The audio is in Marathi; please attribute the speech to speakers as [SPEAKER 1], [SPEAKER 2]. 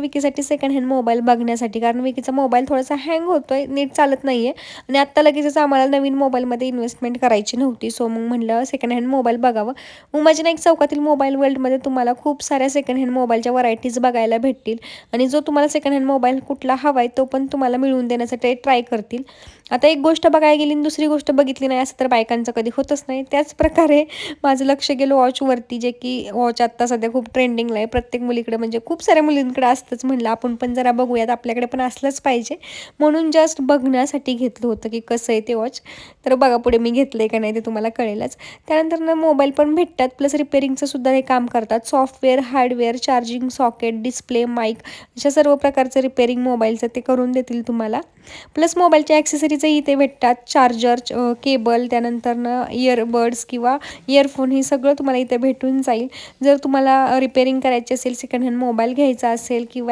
[SPEAKER 1] विकीसाठी सेकंड हँड मोबाईल बघण्यासाठी, कारण विकीचा मोबाईल थोडासा हँग होतोय, नीट चालत नाही आहे आणि आत्ता लगेचच आम्हाला नवीन मोबाईलमध्ये इन्व्हेस्टमेंट करायची नव्हती. सो मग म्हटलं सेकंड हँड मोबाईल बघावं. उमाजी चौकातील मोबाईल वर्ल्डमध्ये तुम्हाला खूप साऱ्या सेकंड हँड मोबाईलच्या व्हरायटीज बघायला भेटतील आणि जो तुम्हाला सेकंड हँड मोबाईल कुठला हवा आहे तो पण तुम्हाला मिळवून देण्यासाठी ट्राय करतील. आता एक गोष्ट बघायला गेली आणि दुसरी गोष्ट बघितली नाही असं तर बायकांचं कधी होतच नाही. त्याच प्रकारे माझं लक्ष गेलं वॉचवरती, जे की वॉच आत्ता सध्या खूप ट्रेंडिंगला आहे. प्रत्येक मुलीकडे म्हणजे खूप साऱ्या मुलींकडे असतंच. म्हणलं आपण पण जरा बघूयात, आपल्याकडे पण असलंच पाहिजे म्हणून जस्ट बघण्यासाठी घेतलं होतं की कसं आहे ते वॉच. तर बघा पुढे मी घेतलं आहे का नाही ते तुम्हाला कळेलच. त्यानंतर मोबाईल पण भेटतात, प्लस रिपेअरिंगचं सुद्धा हे काम करतात. Software, hardware, charging socket, display, mic अशा सर्व प्रकारचं रिपेअरिंग मोबाईलचं ते करून देतील तुम्हाला. प्लस मोबाईलच्या ॲक्सेसरीजही इथे भेटतात. चार्जर, केबल, त्यानंतरनं इयरबड्स किंवा इयरफोन हे सगळं तुम्हाला इथे भेटून जाईल. जर तुम्हाला रिपेअरिंग करायची असेल, सेकंड हँड मोबाईल घ्यायचा असेल किंवा